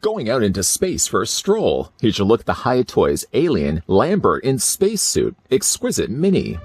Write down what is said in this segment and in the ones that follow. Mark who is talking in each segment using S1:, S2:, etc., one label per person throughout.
S1: Going out into space for a stroll. Here's your look at the Hiya Toys alien Lambert in spacesuit. Exquisite Mini.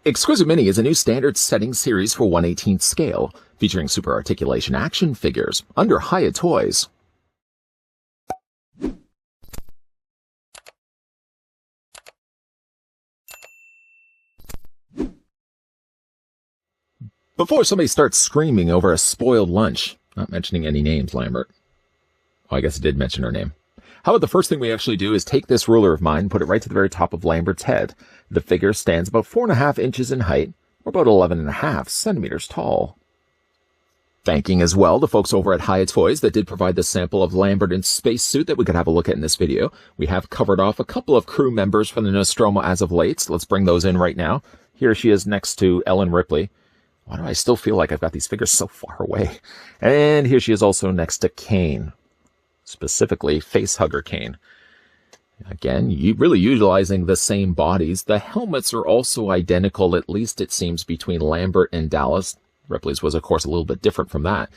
S1: Exquisite Mini is a new standard setting series for 1/18 scale, featuring super articulation action figures under Hiya Toys. Before somebody starts screaming over a spoiled lunch, not mentioning any names, Lambert. Oh, I guess I did mention her name. How about the first thing we actually do is take this ruler of mine, put it right to the very top of Lambert's head. The figure stands about 4.5 inches in height, or about 11.5 centimeters tall. Thanking as well the folks over at Hiya Toys that did provide the sample of Lambert in spacesuit that we could have a look at in this video. We have covered off a couple of crew members from the Nostromo as of late, so let's bring those in right now. Here she is next to Ellen Ripley. Why do I still feel like I've got these figures so far away? And here she is also next to Kane, specifically Facehugger Kane. Again, really utilizing the same bodies. The helmets are also identical, at least it seems, between Lambert and Dallas. Ripley's was, of course, a little bit different from that.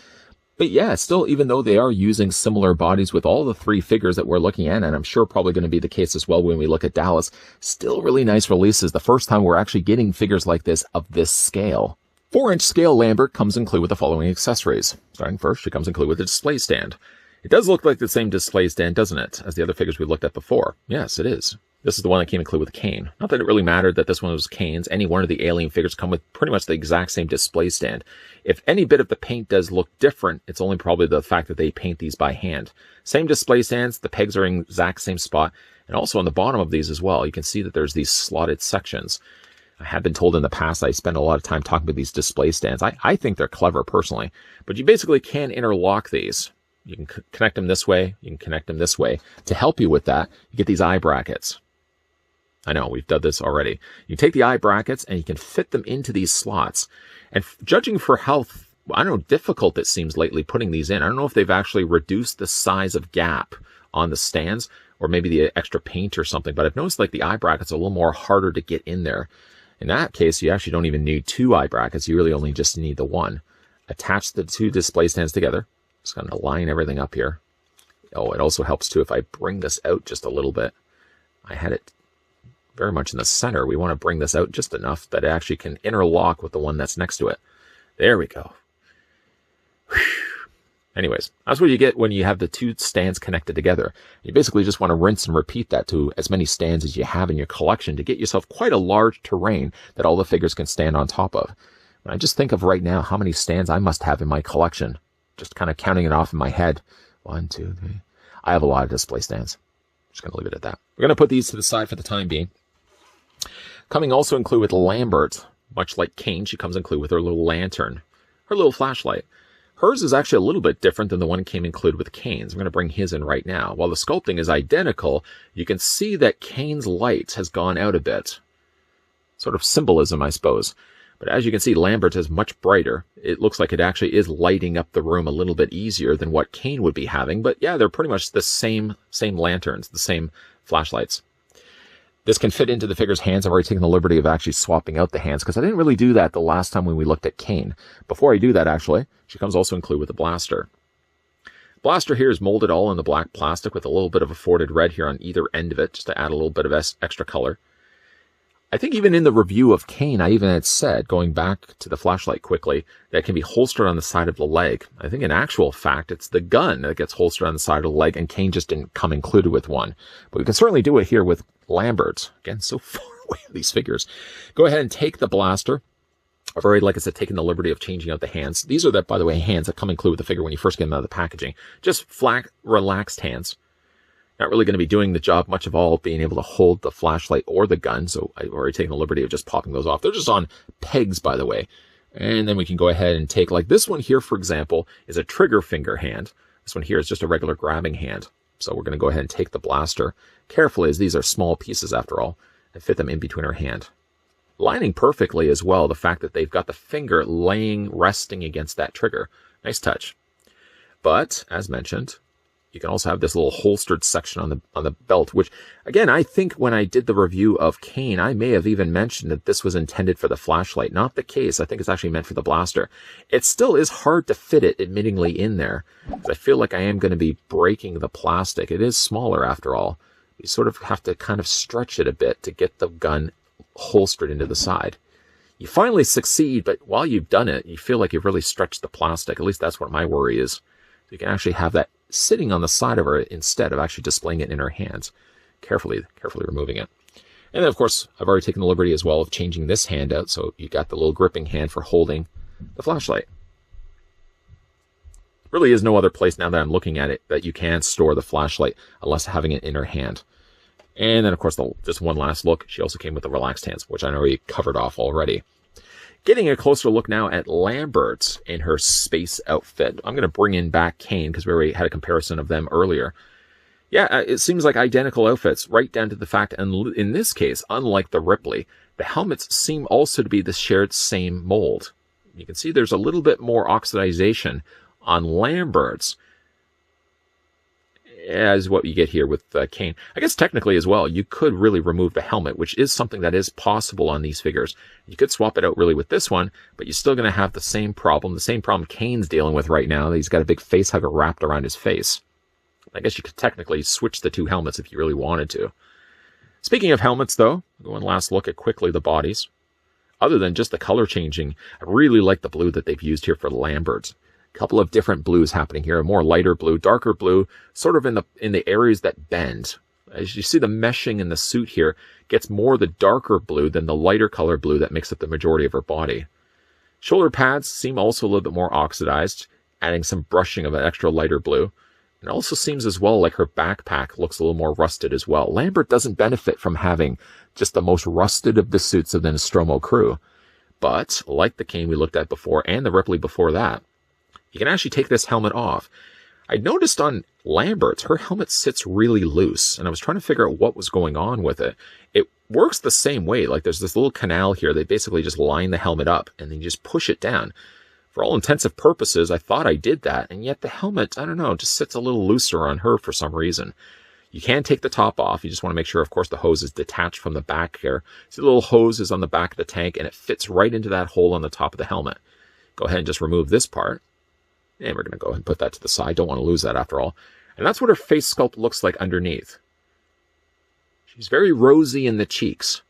S1: But yeah, still, even though they are using similar bodies with all the three figures that we're looking at, and I'm sure probably going to be the case as well when we look at Dallas, still really nice releases. The first time we're actually getting figures like this of this scale. 4-inch scale Lambert comes included with the following accessories. Starting first, it comes included with a display stand. It does look like the same display stand, doesn't it, as the other figures we looked at before? Yes, it is. This is the one that came included with Kane. Not that it really mattered that this one was Kane's. Any one of the alien figures come with pretty much the exact same display stand. If any bit of the paint does look different, it's only probably the fact that they paint these by hand. Same display stands, the pegs are in the exact same spot, and also on the bottom of these as well, you can see that there's these slotted sections. I have been told in the past I spend a lot of time talking about these display stands. I think they're clever personally, but you basically can interlock these. You can connect them this way, you can connect them this way. To help you with that, you get these eye brackets. I know, we've done this already. You take the eye brackets and you can fit them into these slots. And judging for how, I don't know, difficult it seems lately putting these in. I don't know if they've actually reduced the size of gap on the stands or maybe the extra paint or something, but I've noticed like the eye brackets are a little more harder to get in there. In that case, you actually don't even need 2 eye brackets. You really only just need the one. Attach the 2 display stands together. Just going to line everything up here. Oh, it also helps too if I bring this out just a little bit. I had it very much in the center. We want to bring this out just enough that it actually can interlock with the one that's next to it. There we go. Whew. Anyways, that's what you get when you have the 2 stands connected together. You basically just want to rinse and repeat that to as many stands as you have in your collection to get yourself quite a large terrain that all the figures can stand on top of. When I just think of right now how many stands I must have in my collection, just kind of counting it off in my head. 1, 2, 3. I have a lot of display stands. Just going to leave it at that. We're going to put these to the side for the time being. Coming also included with Lambert, much like Kane, she comes included with her little lantern, her little flashlight. Hers is actually a little bit different than the one came included with Kane's. I'm going to bring his in right now. While the sculpting is identical, you can see that Kane's light has gone out a bit. Sort of symbolism, I suppose. But as you can see, Lambert is much brighter. It looks like it actually is lighting up the room a little bit easier than what Kane would be having. But yeah, they're pretty much the same lanterns, the same flashlights. This can fit into the figure's hands. I've already taken the liberty of actually swapping out the hands because I didn't really do that the last time when we looked at Kane. Before I do that, actually, she comes also included with a blaster. Blaster here is molded all in the black plastic with a little bit of a forwarded red here on either end of it, just to add a little bit of extra color. I think even in the review of Kane, I even had said, going back to the flashlight quickly, that it can be holstered on the side of the leg. I think in actual fact, it's the gun that gets holstered on the side of the leg, and Kane just didn't come included with one. But we can certainly do it here with Lambert. Again, so far away with these figures. Go ahead and take the blaster. I've already, like I said, taken the liberty of changing out the hands. These are, by the way, hands that come included with the figure when you first get them out of the packaging. Just flat, relaxed hands. Not really going to be doing the job much of all, being able to hold the flashlight or the gun. So I've already taken the liberty of just popping those off. They're just on pegs, by the way. And then we can go ahead and take, like this one here, for example, is a trigger finger hand. This one here is just a regular grabbing hand. So we're going to go ahead and take the blaster carefully, as these are small pieces after all, and fit them in between our hand. Lining perfectly as well, the fact that they've got the finger resting against that trigger. Nice touch. But, as mentioned, You can also have this little holstered section on the belt, which, again, I think when I did the review of Kane, I may have even mentioned that this was intended for the flashlight. Not the case. I think it's actually meant for the blaster. It still is hard to fit it, admittingly, in there. I feel like I am going to be breaking the plastic. It is smaller, after all. You sort of have to kind of stretch it a bit to get the gun holstered into the side. You finally succeed, but while you've done it, you feel like you've really stretched the plastic. At least that's what my worry is. You can actually have that sitting on the side of her instead of actually displaying it in her hands. Carefully removing it. And then, of course, I've already taken the liberty as well of changing this hand out, so you got the little gripping hand for holding the flashlight. Really is no other place now that I'm looking at it that you can store the flashlight unless having it in her hand. And then, of course, just one last look. She also came with the relaxed hands, which I know we covered off already. Getting a closer look now at Lambert in her space outfit. I'm going to bring in back Kane because we already had a comparison of them earlier. Yeah, it seems like identical outfits, right down to the fact, and in this case, unlike the Ripley, the helmets seem also to be the shared same mold. You can see there's a little bit more oxidization on Lambert's, as what you get here with Kane. I guess technically as well, you could really remove the helmet, which is something that is possible on these figures. You could swap it out really with this one, but you're still going to have the same problem Kane's dealing with right now. He's got a big face hugger wrapped around his face. I guess you could technically switch the two helmets if you really wanted to. Speaking of helmets, though, go one last look at quickly the bodies. Other than just the color changing, I really like the blue that they've used here for Lambert. Couple of different blues happening here, a more lighter blue, darker blue, sort of in the areas that bend. As you see, the meshing in the suit here gets more the darker blue than the lighter color blue that makes up the majority of her body. Shoulder pads seem also a little bit more oxidized, adding some brushing of an extra lighter blue. It also seems as well like her backpack looks a little more rusted as well. Lambert doesn't benefit from having just the most rusted of the suits of the Nostromo crew. But, like the Kane we looked at before and the Ripley before that, you can actually take this helmet off. I noticed on Lambert's, her helmet sits really loose, and I was trying to figure out what was going on with it. It works the same way. Like, there's this little canal here. They basically just line the helmet up, and then you just push it down. For all intensive purposes, I thought I did that, and yet the helmet, I don't know, just sits a little looser on her for some reason. You can take the top off. You just want to make sure, of course, the hose is detached from the back here. See, the little hose is on the back of the tank, and it fits right into that hole on the top of the helmet. Go ahead and just remove this part. And we're going to go ahead and put that to the side. Don't want to lose that after all. And that's what her face sculpt looks like underneath. She's very rosy in the cheeks.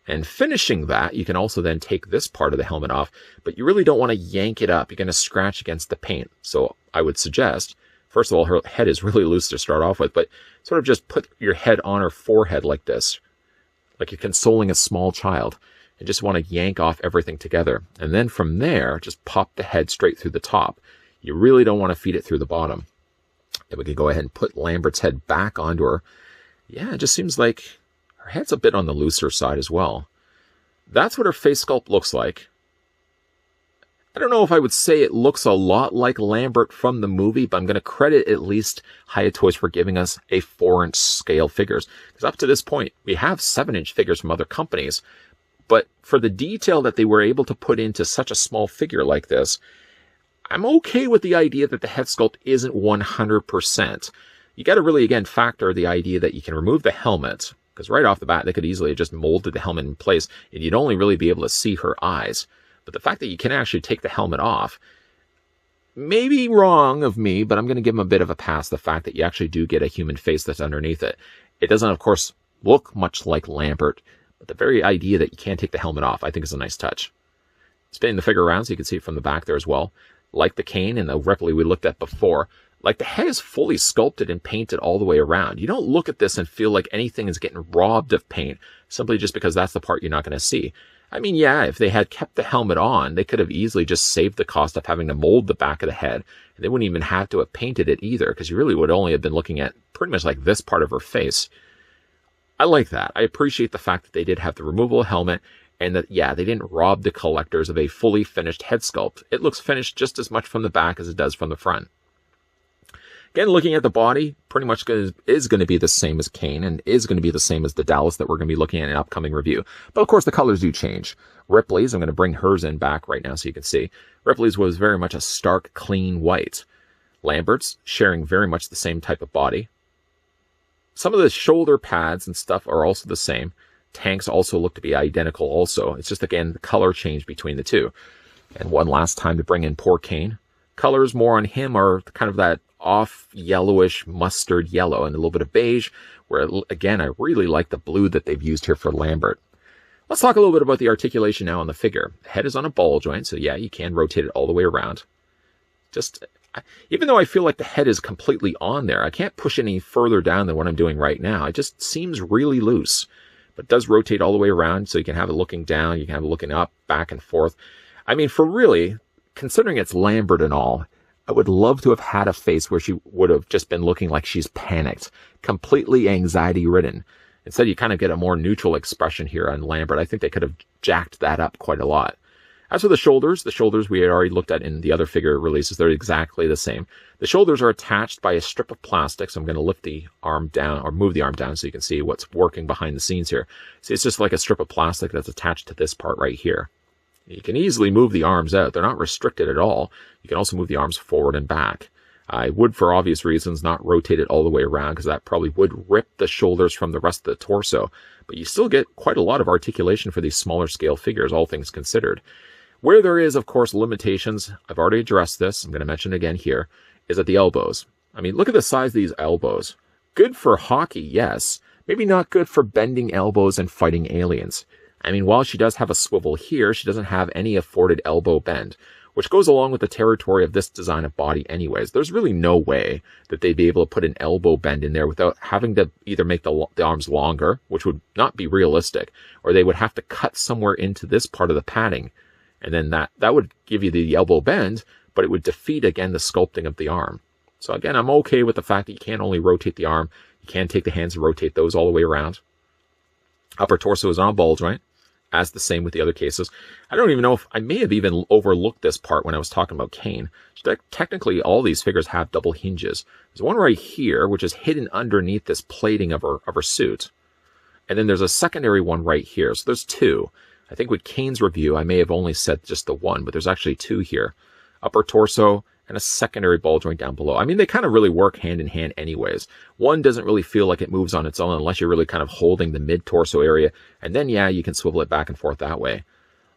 S1: And finishing that, you can also then take this part of the helmet off, but you really don't want to yank it up. You're going to scratch against the paint. So I would suggest, first of all, her head is really loose to start off with, but sort of just put your head on her forehead like this, like you're consoling a small child. And just want to yank off everything together. And then from there, just pop the head straight through the top. You really don't want to feed it through the bottom. And we can go ahead and put Lambert's head back onto her. Yeah, it just seems like her head's a bit on the looser side as well. That's what her face sculpt looks like. I don't know if I would say it looks a lot like Lambert from the movie, but I'm going to credit at least Hiya Toys for giving us a 4-inch scale figures. Because up to this point, we have 7-inch figures from other companies. But for the detail that they were able to put into such a small figure like this, I'm okay with the idea that the head sculpt isn't 100%. You got to really, again, factor the idea that you can remove the helmet, because right off the bat, they could easily have just molded the helmet in place, and you'd only really be able to see her eyes. But the fact that you can actually take the helmet off, maybe wrong of me, but I'm going to give them a bit of a pass, the fact that you actually do get a human face that's underneath it. It doesn't, of course, look much like Lambert, but the very idea that you can't take the helmet off, I think is a nice touch. Spinning the figure around so you can see it from the back there as well. Like the Kane and the Ripley we looked at before, like the head is fully sculpted and painted all the way around. You don't look at this and feel like anything is getting robbed of paint, simply just because that's the part you're not going to see. I mean, yeah, if they had kept the helmet on, they could have easily just saved the cost of having to mold the back of the head. And they wouldn't even have to have painted it either, because you really would only have been looking at pretty much like this part of her face. I like that. I appreciate the fact that they did have the removable helmet, and that, yeah, they didn't rob the collectors of a fully finished head sculpt. It looks finished just as much from the back as it does from the front. Again, looking at the body, pretty much is going to be the same as Kane, and is going to be the same as the Dallas that we're going to be looking at in an upcoming review. But of course, the colors do change. Ripley's, I'm going to bring hers in back right now so you can see. Ripley's was very much a stark, clean white. Lambert's sharing very much the same type of body. Some of the shoulder pads and stuff are also the same. Tanks also look to be identical also. It's just, again, the color change between the two. And one last time to bring in poor Kane. Colors more on him are kind of that off yellowish mustard yellow and a little bit of beige, where, again, I really like the blue that they've used here for Lambert. Let's talk a little bit about the articulation now on the figure. The head is on a ball joint, so yeah, you can rotate it all the way around. Just, even though I feel like the head is completely on there, I can't push any further down than what I'm doing right now. It just seems really loose, but it does rotate all the way around, so you can have it looking down, you can have it looking up, back and forth. I mean, for really, considering it's Lambert and all, I would love to have had a face where she would have just been looking like she's panicked, completely anxiety-ridden. Instead, you kind of get a more neutral expression here on Lambert. I think they could have jacked that up quite a lot. As for the shoulders we had already looked at in the other figure releases. They're exactly the same. The shoulders are attached by a strip of plastic, so I'm going to lift the arm down, or move the arm down so you can see what's working behind the scenes here. See, it's just like a strip of plastic that's attached to this part right here. You can easily move the arms out. They're not restricted at all. You can also move the arms forward and back. I would, for obvious reasons, not rotate it all the way around because that probably would rip the shoulders from the rest of the torso. But you still get quite a lot of articulation for these smaller scale figures, all things considered. Where there is, of course, limitations, I've already addressed this, I'm going to mention it again here, is at the elbows. I mean, look at the size of these elbows. Good for hockey, yes. Maybe not good for bending elbows and fighting aliens. I mean, while she does have a swivel here, she doesn't have any afforded elbow bend, which goes along with the territory of this design of body anyways. There's really no way that they'd be able to put an elbow bend in there without having to either make the arms longer, which would not be realistic, or they would have to cut somewhere into this part of the padding. And then that would give you the elbow bend, but it would defeat, again, the sculpting of the arm. So again, I'm okay with the fact that you can't only rotate the arm, you can take the hands and rotate those all the way around. Upper torso is on a ball joint, as the same with the other cases. I don't even know if I may have even overlooked this part when I was talking about Kane. Technically, all these figures have double hinges. There's one right here, which is hidden underneath this plating of her suit. And then there's a secondary one right here. So there's two. I think with Kane's review, I may have only said just the one, but there's actually two here. Upper torso and a secondary ball joint down below. I mean, they kind of really work hand in hand anyways. One doesn't really feel like it moves on its own unless you're really kind of holding the mid-torso area. And then, yeah, you can swivel it back and forth that way.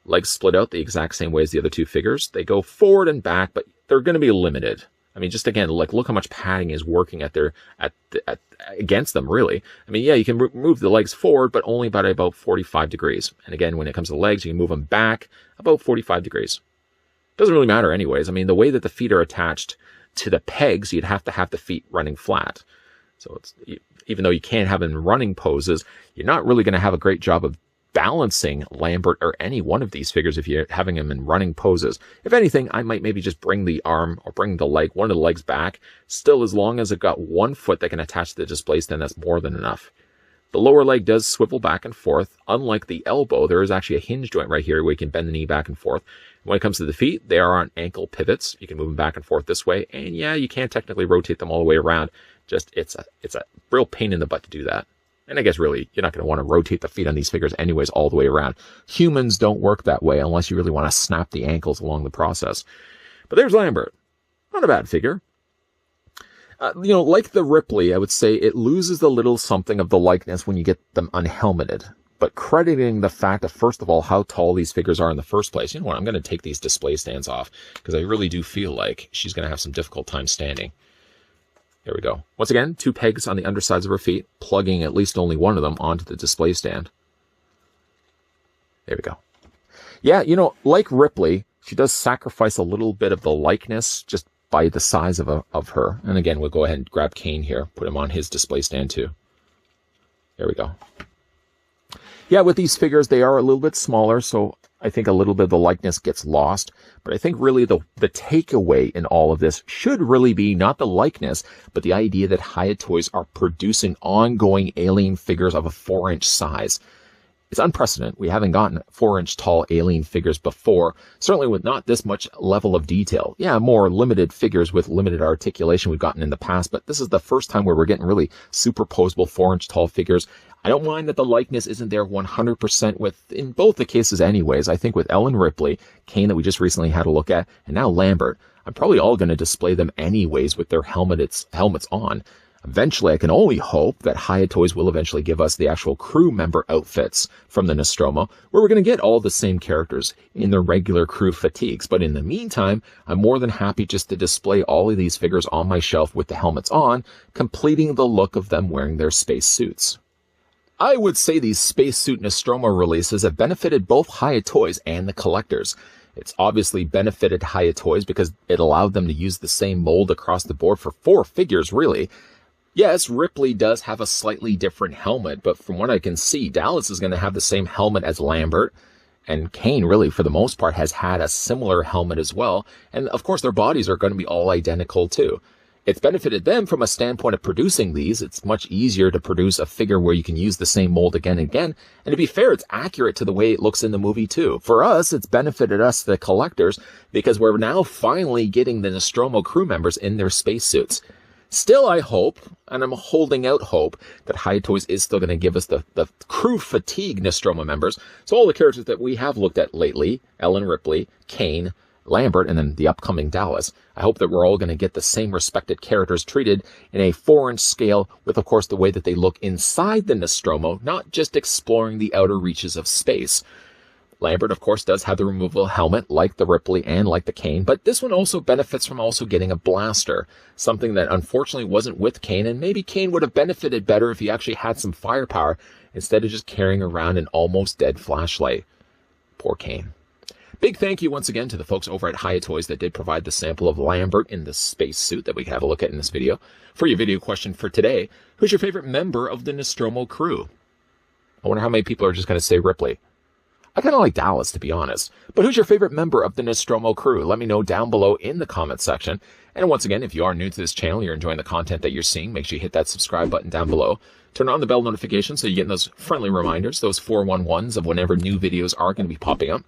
S1: Legs split out the exact same way as the other two figures. They go forward and back, but they're going to be limited. I mean, just again, like, look how much padding is working against them, really. I mean, yeah, you can move the legs forward, but only by about 45 degrees. And again, when it comes to the legs, you can move them back about 45 degrees. Doesn't really matter anyways. I mean, the way that the feet are attached to the pegs, you'd have to have the feet running flat. So even though you can't have them in running poses, you're not really going to have a great job of balancing Lambert or any one of these figures if you're having them in running poses. If anything, I might maybe just bring the arm or bring the leg, one of the legs back. Still, as long as I've got one foot that can attach to the display stand, that's more than enough. The lower leg does swivel back and forth. Unlike the elbow, there is actually a hinge joint right here where you can bend the knee back and forth. When it comes to the feet, they are on ankle pivots. You can move them back and forth this way. And yeah, you can technically rotate them all the way around. Just, it's a real pain in the butt to do that. And I guess really, you're not going to want to rotate the feet on these figures anyways all the way around. Humans don't work that way unless you really want to snap the ankles along the process. But there's Lambert. Not a bad figure. Like the Ripley, I would say it loses a little something of the likeness when you get them unhelmeted. But crediting the fact of, first of all, how tall these figures are in the first place. You know what? I'm going to take these display stands off because I really do feel like she's going to have some difficult time standing. There we go. Once again, two pegs on the undersides of her feet, plugging at least only one of them onto the display stand. There we go. Yeah, like Ripley, she does sacrifice a little bit of the likeness just by the size of her. And again, we'll go ahead and grab Kane here, put him on his display stand too. There we go. Yeah, with these figures, they are a little bit smaller, so I think a little bit of the likeness gets lost. But I think really the takeaway in all of this should really be not the likeness, but the idea that Hiya Toys are producing ongoing alien figures of a 4-inch size. It's unprecedented. We haven't gotten 4-inch tall alien figures before, certainly with not this much level of detail. Yeah, more limited figures with limited articulation we've gotten in the past, but this is the first time where we're getting really superposable 4-inch tall figures. I don't mind that the likeness isn't there 100% in both the cases anyways. I think with Ellen Ripley, Kane that we just recently had a look at, and now Lambert, I'm probably all going to display them anyways with their helmets on. Eventually, I can only hope that Hiya Toys will eventually give us the actual crew member outfits from the Nostromo, where we're going to get all the same characters in their regular crew fatigues. But in the meantime, I'm more than happy just to display all of these figures on my shelf with the helmets on, completing the look of them wearing their space suits. I would say these spacesuit Nostromo releases have benefited both Hiya Toys and the collectors. It's obviously benefited Hiya Toys because it allowed them to use the same mold across the board for 4 figures, really. Yes, Ripley does have a slightly different helmet, but from what I can see, Dallas is going to have the same helmet as Lambert, and Kane, really, for the most part, has had a similar helmet as well, and of course their bodies are going to be all identical too. It's benefited them from a standpoint of producing these. It's much easier to produce a figure where you can use the same mold again and again, and to be fair, it's accurate to the way it looks in the movie too. For us, it's benefited us, the collectors, because we're now finally getting the Nostromo crew members in their spacesuits. Still, I hope, and I'm holding out hope, that Hiya Toys is still going to give us the crew fatigue Nostromo members. So all the characters that we have looked at lately, Ellen Ripley, Kane, Lambert, and then the upcoming Dallas, I hope that we're all going to get the same respected characters treated in a 4-inch scale with, of course, the way that they look inside the Nostromo, not just exploring the outer reaches of space. Lambert, of course, does have the removable helmet like the Ripley and like the Kane, but this one also benefits from also getting a blaster, something that unfortunately wasn't with Kane, and maybe Kane would have benefited better if he actually had some firepower instead of just carrying around an almost dead flashlight. Poor Kane. Big thank you once again to the folks over at Hiya Toys that did provide the sample of Lambert in the space suit that we have a look at in this video. For your video question for today, who's your favorite member of the Nostromo crew? I wonder how many people are just going to say Ripley. I kind of like Dallas, to be honest. But who's your favorite member of the Nostromo crew? Let me know down below in the comment section. And once again, if you are new to this channel, you're enjoying the content that you're seeing, make sure you hit that subscribe button down below. Turn on the bell notification so you get those friendly reminders, those 411s of whenever new videos are going to be popping up.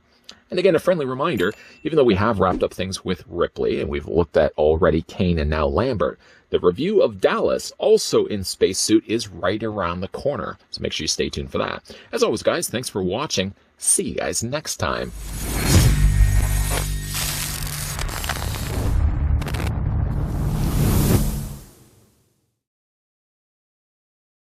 S1: And again, a friendly reminder, even though we have wrapped up things with Ripley, and we've looked at already Kane and now Lambert, the review of Dallas, also in spacesuit, is right around the corner. So make sure you stay tuned for that. As always, guys, thanks for watching. See you guys next time.